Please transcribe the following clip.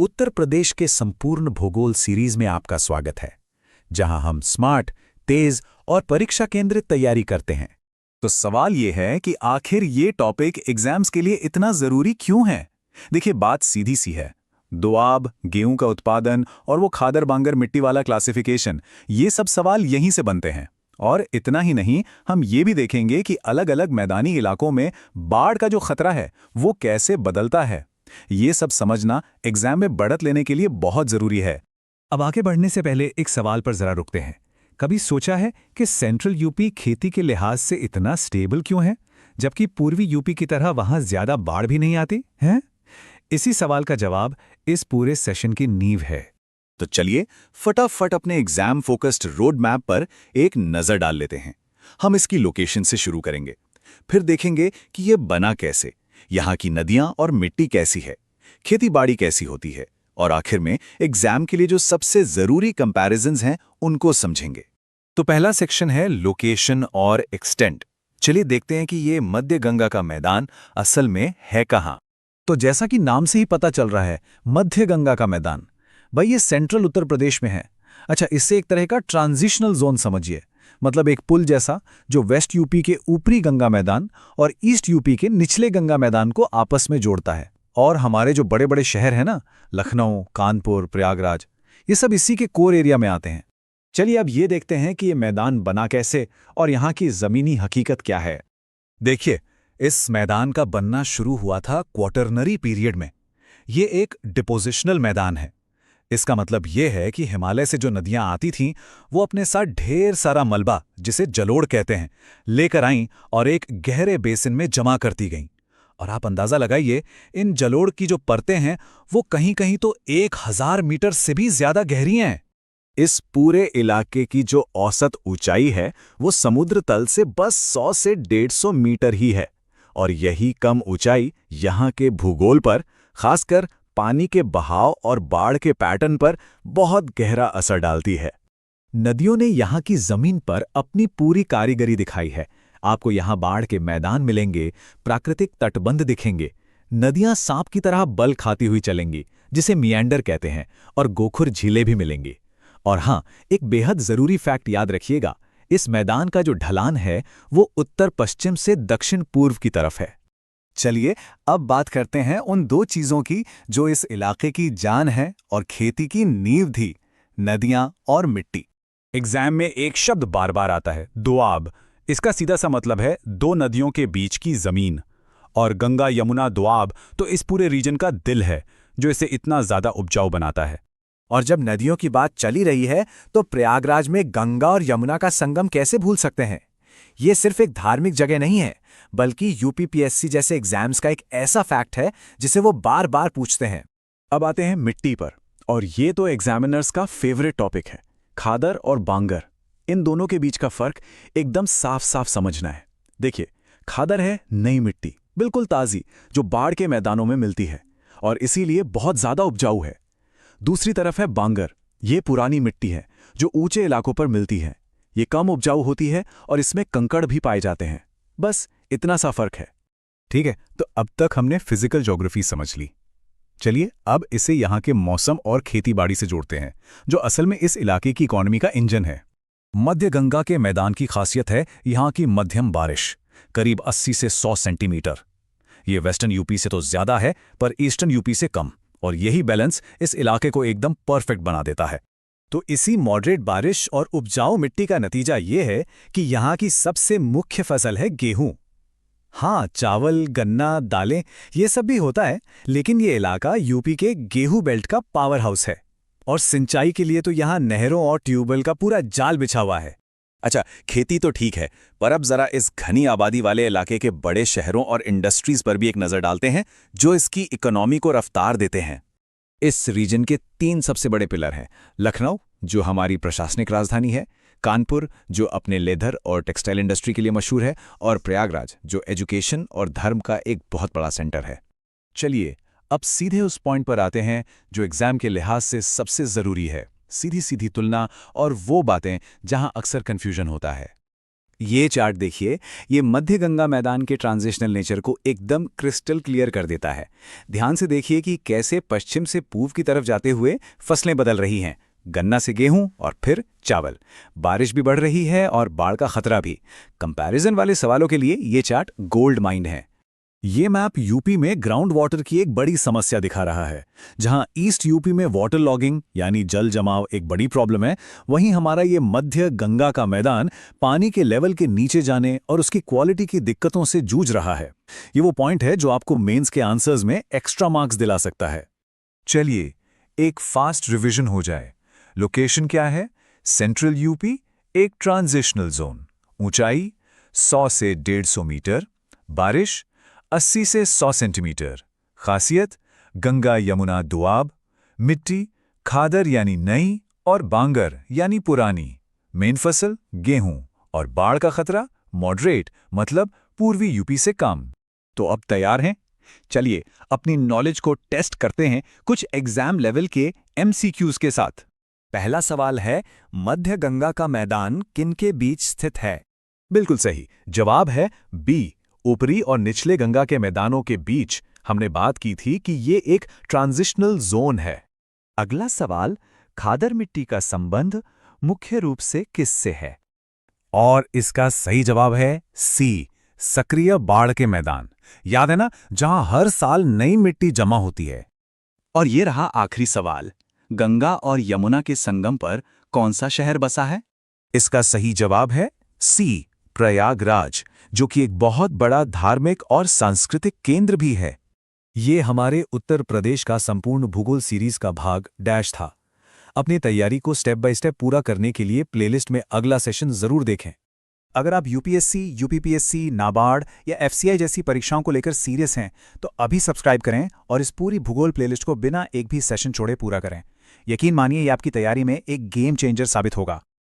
उत्तर प्रदेश के संपूर्ण भूगोल सीरीज में आपका स्वागत है, जहां हम स्मार्ट, तेज और परीक्षा केंद्रित तैयारी करते हैं। तो सवाल ये है कि आखिर ये टॉपिक एग्जाम्स के लिए इतना जरूरी क्यों है? देखिए, बात सीधी सी है। दोआब, गेहूं का उत्पादन और वो खादर बांगर मिट्टी वाला क्लासिफिकेशन, ये सब सवाल यहीं से बनते हैं। और इतना ही नहीं, हम ये भी देखेंगे कि अलग अलग मैदानी इलाकों में बाढ़ का जो खतरा है वो कैसे बदलता है। ये सब समझना एग्जाम में बढ़त लेने के लिए बहुत जरूरी है। अब आगे बढ़ने से पहले एक सवाल पर जरा रुकते हैं। कभी सोचा है कि सेंट्रल यूपी खेती के लिहाज से इतना स्टेबल क्यों है, जबकि पूर्वी यूपी की तरह वहां ज्यादा बाढ़ भी नहीं आती है? इसी सवाल का जवाब इस पूरे सेशन की नींव है। तो चलिए फटाफट अपने एग्जाम फोकस्ड रोड मैप पर एक नजर डाल लेते हैं। हम इसकी लोकेशन से शुरू करेंगे, फिर देखेंगे कि ये बना कैसे, यहाँ की नदियां और मिट्टी कैसी है, खेतीबाड़ी कैसी होती है, और आखिर में एग्जाम के लिए जो सबसे जरूरी कंपैरिजन्स हैं उनको समझेंगे। तो पहला सेक्शन है लोकेशन और एक्सटेंट। चलिए देखते हैं कि ये मध्य गंगा का मैदान असल में है कहाँ। तो जैसा कि नाम से ही पता चल रहा है, मध्य गंगा का मैदान, भाई ये सेंट्रल उत्तर प्रदेश में है। अच्छा, इससे एक तरह का ट्रांजिशनल जोन समझिए, मतलब एक पुल जैसा जो वेस्ट यूपी के ऊपरी गंगा मैदान और ईस्ट यूपी के निचले गंगा मैदान को आपस में जोड़ता है। और हमारे जो बड़े बड़े शहर हैं ना, लखनऊ, कानपुर, प्रयागराज, ये सब इसी के कोर एरिया में आते हैं। चलिए अब ये देखते हैं कि ये मैदान बना कैसे और यहाँ की ज़मीनी हकीकत क्या है। देखिए, इस मैदान का बनना शुरू हुआ था क्वाटरनरी पीरियड में। ये एक डिपोजिशनल मैदान है। इसका मतलब ये है कि हिमालय से जो नदियां आती थीं, वो अपने साथ ढेर सारा मलबा, जिसे जलोढ़ कहते हैं, लेकर आईं और एक गहरे बेसिन में जमा करती गईं। और आप अंदाजा लगाइए, इन जलोढ़ की जो परतें हैं वो कहीं कहीं तो 1000 मीटर से भी ज्यादा गहरी हैं। इस पूरे इलाके की जो औसत ऊंचाई है वो समुद्र तल से बस 100 से 150 मीटर ही है। और यही कम ऊंचाई यहाँ के भूगोल पर, खासकर पानी के बहाव और बाढ़ के पैटर्न पर बहुत गहरा असर डालती है। नदियों ने यहाँ की जमीन पर अपनी पूरी कारीगरी दिखाई है। आपको यहाँ बाढ़ के मैदान मिलेंगे, प्राकृतिक तटबंध दिखेंगे, नदियाँ सांप की तरह बल खाती हुई चलेंगी, जिसे मियांडर कहते हैं, और गोखुर झीलें भी मिलेंगी। और हाँ, एक बेहद जरूरी फैक्ट याद रखिएगा, इस मैदान का जो ढलान है वो उत्तर पश्चिम से दक्षिण पूर्व की तरफ है। चलिए अब बात करते हैं उन दो चीजों की जो इस इलाके की जान है और खेती की नींव थी, नदियां और मिट्टी। एग्जाम में एक शब्द बार बार आता है, दोआब। इसका सीधा सा मतलब है दो नदियों के बीच की जमीन। और गंगा यमुना दोआब तो इस पूरे रीजन का दिल है, जो इसे इतना ज्यादा उपजाऊ बनाता है। और जब नदियों की बात चली रही है तो प्रयागराज में गंगा और यमुना का संगम कैसे भूल सकते हैं। ये सिर्फ एक धार्मिक जगह नहीं है, बल्कि यूपीपीएससी जैसे एग्जाम्स का एक ऐसा फैक्ट है जिसे वो बार बार पूछते हैं। अब आते हैं मिट्टी पर, और ये तो एग्जामिनर्स का फेवरेट टॉपिक है। खादर और बांगर, इन दोनों के बीच का फर्क एकदम साफ साफ समझना है। देखिए, खादर है नई मिट्टी, बिल्कुल ताज़ी, जो बाढ़ के मैदानों में मिलती है और इसीलिए बहुत ज़्यादा उपजाऊ है। दूसरी तरफ है बांगर, ये पुरानी मिट्टी है जो ऊंचे इलाकों पर मिलती है। ये कम उपजाऊ होती है और इसमें कंकड़ भी पाए जाते हैं। बस इतना सा फर्क है। ठीक है, तो अब तक हमने फिजिकल ज्योग्राफी समझ ली। चलिए अब इसे यहाँ के मौसम और खेतीबाड़ी से जोड़ते हैं, जो असल में इस इलाके की इकोनॉमी का इंजन है। मध्य गंगा के मैदान की खासियत है यहाँ की मध्यम बारिश, करीब 80 से 100 सेंटीमीटर। ये वेस्टर्न यूपी से तो ज्यादा है, पर ईस्टर्न यूपी से कम, और यही बैलेंस इस इलाके को एकदम परफेक्ट बना देता है। तो इसी मॉडरेट बारिश और उपजाऊ मिट्टी का नतीजा ये है कि यहाँ की सबसे मुख्य फसल है गेहूं। हाँ, चावल, गन्ना, दालें, ये सब भी होता है, लेकिन ये इलाका यूपी के गेहूं बेल्ट का पावर हाउस है। और सिंचाई के लिए तो यहाँ नहरों और ट्यूबवेल का पूरा जाल बिछा हुआ है। अच्छा, खेती तो ठीक है, पर अब जरा इस घनी आबादी वाले इलाके के बड़े शहरों और इंडस्ट्रीज पर भी एक नज़र डालते हैं, जो इसकी इकोनॉमी को रफ्तार देते हैं। इस रीजन के 3 सबसे बड़े पिलर हैं। लखनऊ, जो हमारी प्रशासनिक राजधानी है, कानपुर, जो अपने लेदर और टेक्सटाइल इंडस्ट्री के लिए मशहूर है, और प्रयागराज, जो एजुकेशन और धर्म का एक बहुत बड़ा सेंटर है। चलिए अब सीधे उस पॉइंट पर आते हैं जो एग्जाम के लिहाज से सबसे ज़रूरी है, सीधी सीधी तुलना और वो बातें जहां अक्सर कन्फ्यूजन होता है। ये चार्ट देखिए, ये मध्य गंगा मैदान के ट्रांजिशनल नेचर को एकदम क्रिस्टल क्लियर कर देता है। ध्यान से देखिए कि कैसे पश्चिम से पूर्व की तरफ जाते हुए फसलें बदल रही हैं, गन्ना से गेहूं और फिर चावल। बारिश भी बढ़ रही है और बाढ़ का खतरा भी। कंपैरिजन वाले सवालों के लिए ये चार्ट गोल्ड माइंड है। ये मैप यूपी में ग्राउंड वाटर की एक बड़ी समस्या दिखा रहा है। जहां ईस्ट यूपी में वाटर लॉगिंग यानी जल जमाव एक बड़ी प्रॉब्लम है, वहीं हमारा ये मध्य गंगा का मैदान पानी के लेवल के नीचे जाने और उसकी क्वालिटी की दिक्कतों से जूझ रहा है। ये वो पॉइंट है जो आपको मेंस के आंसर्स में एक्स्ट्रा मार्क्स दिला सकता है। चलिए एक फास्ट रिवीजन हो जाए। लोकेशन क्या है? सेंट्रल यूपी, एक ट्रांजिशनल जोन। ऊंचाई 100 से 150 मीटर। बारिश 80 से 100 सेंटीमीटर। खासियत गंगा यमुना दुआब। मिट्टी खादर यानी नई और बांगर यानी पुरानी। मेन फसल गेहूं और बाढ़ का खतरा मॉडरेट मतलब पूर्वी यूपी से कम। तो अब तैयार हैं? चलिए अपनी नॉलेज को टेस्ट करते हैं कुछ एग्जाम लेवल के MCQs के साथ। पहला सवाल है, मध्य गंगा का मैदान किनके बीच स्थित है? बिल्कुल सही जवाब है बी, ऊपरी और निचले गंगा के मैदानों के बीच। हमने बात की थी कि ये एक ट्रांजिशनल जोन है। अगला सवाल, खादर मिट्टी का संबंध मुख्य रूप से किससे है? और इसका सही जवाब है सी, सक्रिय बाढ़ के मैदान। याद है ना, जहां हर साल नई मिट्टी जमा होती है। और ये रहा आखिरी सवाल, गंगा और यमुना के संगम पर कौन सा शहर बसा है? इसका सही जवाब है सी, प्रयागराज, जो कि एक बहुत बड़ा धार्मिक और सांस्कृतिक केंद्र भी है। ये हमारे उत्तर प्रदेश का संपूर्ण भूगोल सीरीज का भाग डैश था। अपनी तैयारी को स्टेप बाय स्टेप पूरा करने के लिए प्लेलिस्ट में अगला सेशन जरूर देखें। अगर आप यूपीएससी, यूपीपीएससी, नाबार्ड या एफसीआई जैसी परीक्षाओं को लेकर सीरियस हैं तो अभी सब्सक्राइब करें और इस पूरी भूगोल प्लेलिस्ट को बिना एक भी सेशन छोड़े पूरा करें। यकीन मानिए ये आपकी तैयारी में एक गेम चेंजर साबित होगा।